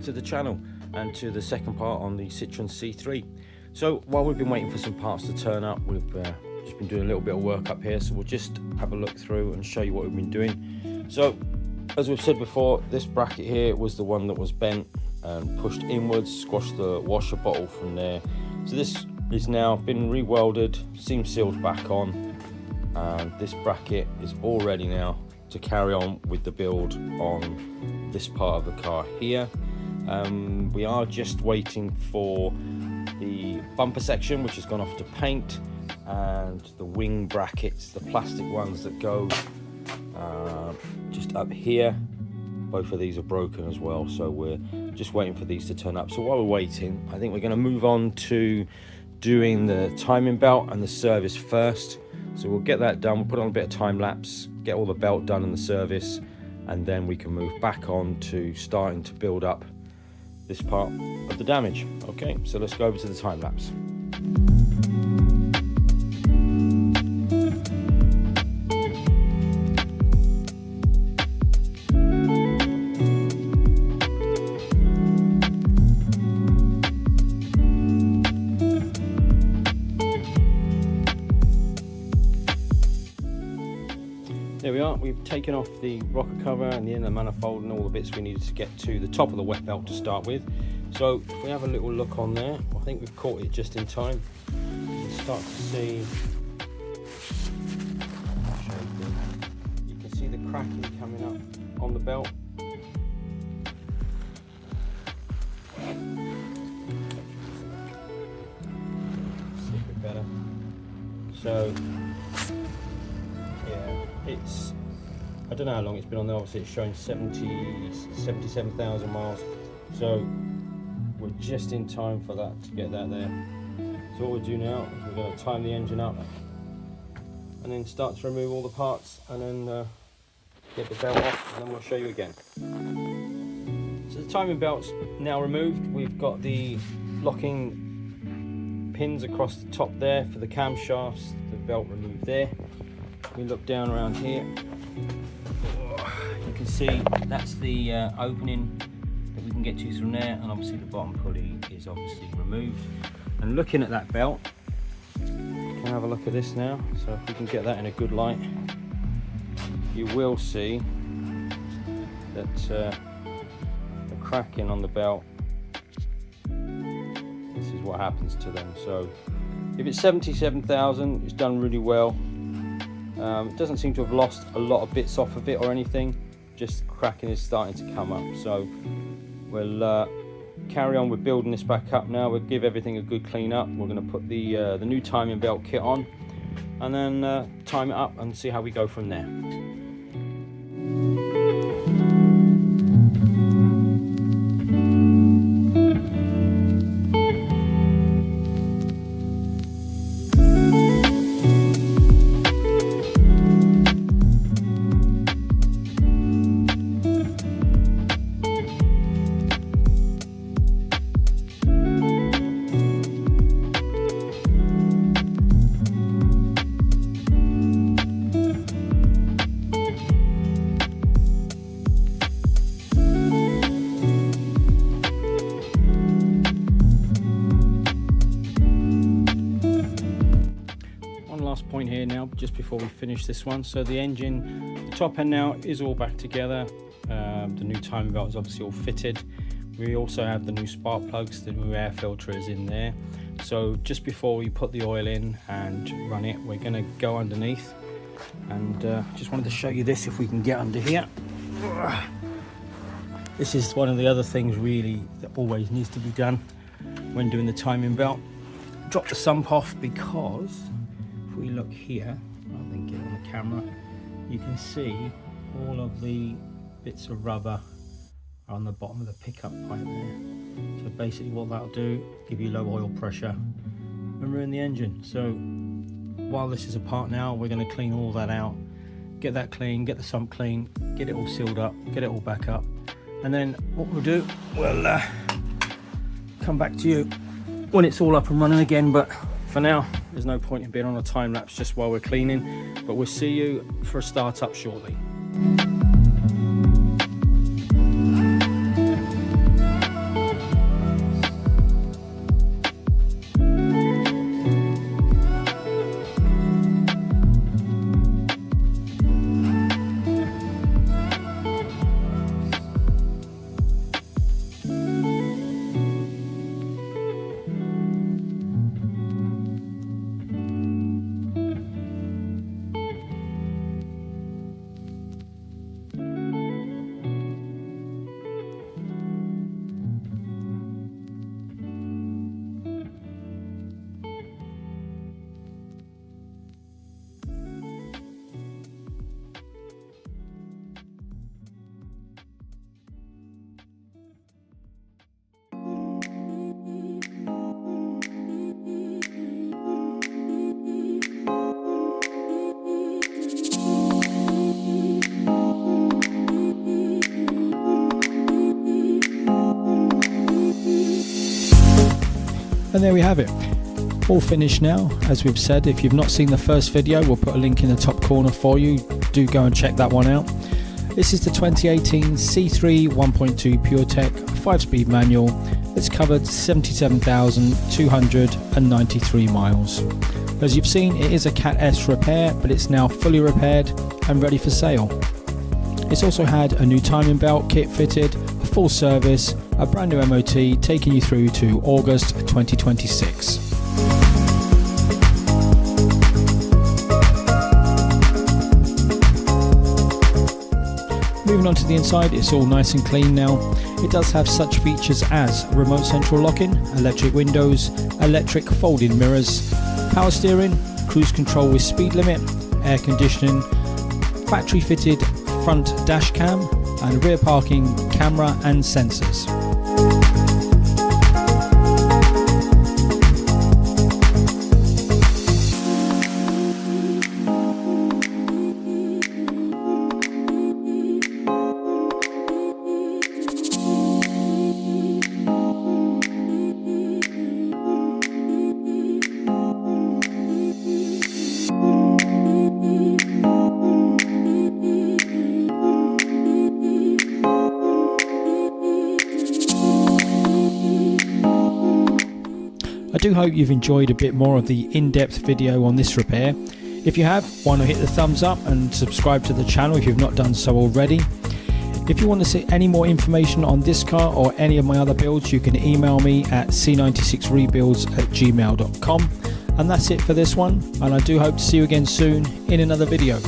back to the channel and to the second part on the Citroen C3. So while we've been waiting for some parts to turn up, we've just been doing a little bit of work up here, so we'll just have a look through and show you what we've been doing. So as we've said before, this bracket here was the one that was bent and pushed inwards, squashed the washer bottle from there. So this is now been re-welded, seam sealed back on, and this bracket is all ready now to carry on with the build on this part of the car here. We are just waiting for the bumper section, which has gone off to paint, and the wing brackets, the plastic ones that go just up here. Both of these are broken as well, so we're just waiting for these to turn up. So while we're waiting, I think we're going to move on to doing the timing belt and the service first. So we'll get that done, we'll put on a bit of time lapse, get all the belt done and the service, and then we can move back on to starting to build up this part of the damage. Okay, so let's go over to the time lapse. There we are, we've taken off the rocker cover and the inner manifold and all the bits we needed to get to the top of the wet belt to start with. So if we have a little look on there, I think we've caught it just in time. You can start to see, you can see the cracking coming up on the belt. See a bit better. So it's, I don't know how long it's been on there, obviously it's showing 77,000 miles, so we're just in time for that to get that there. So what we'll do now is we're going to time the engine up and then start to remove all the parts, and then get the belt off, and then we'll show you again. So the timing belt's now removed. We've got the locking pins across the top there for the camshafts, the belt removed there. We look down around here, you can see that's the opening that we can get to from there, and obviously the bottom pulley is obviously removed. And looking at that belt, you can have a look at this now. So if we can get that in a good light, you will see that the cracking on the belt, this is what happens to them. So if it's 77,000, it's done really well. It doesn't seem to have lost a lot of bits off of it or anything, just cracking is starting to come up. So we'll carry on with building this back up now. We'll give everything a good clean up. We're going to put the new timing belt kit on, and then time it up and see how we go from there. Point here now, just before we finish this one. So the engine, the top end now is all back together. The new timing belt is obviously all fitted. We also have the new spark plugs, the new air filter is in there. So just before we put the oil in and run it, we're going to go underneath, and just wanted to show you this if we can get under here. This is one of the other things really that always needs to be done when doing the timing belt. Drop the sump off, because if we look here, rather than get it on the camera, you can see all of the bits of rubber are on the bottom of the pickup pipe there. So basically what that'll do, give you low oil pressure and ruin the engine. So while this is apart now, we're going to clean all that out, get that clean, get the sump clean, get it all sealed up, get it all back up, and then what we'll do, we'll come back to you when it's all up and running again. But for now, there's no point in being on a time lapse just while we're cleaning, but we'll see you for a start up shortly. And there we have it, all finished now. As we've said, if you've not seen the first video, we'll put a link in the top corner for you. Do go and check that one out. This is the 2018 C3 1.2 Puretech 5-speed manual. It's covered 77,293 miles. As you've seen, it is a Cat S repair, but it's now fully repaired and ready for sale. It's also had a new timing belt kit fitted, a full service, a brand new MOT, taking you through to August 2026. Moving on to the inside, it's all nice and clean now. It does have such features as remote central locking, electric windows, electric folding mirrors, power steering, cruise control with speed limit, air conditioning, factory fitted front dash cam and rear parking camera and sensors. I do hope you've enjoyed a bit more of the in-depth video on this repair. If you have, why not hit the thumbs up and subscribe to the channel if you've not done so already. If you want to see any more information on this car or any of my other builds, you can email me at c96rebuilds@gmail.com. And that's it for this one, and I do hope to see you again soon in another video.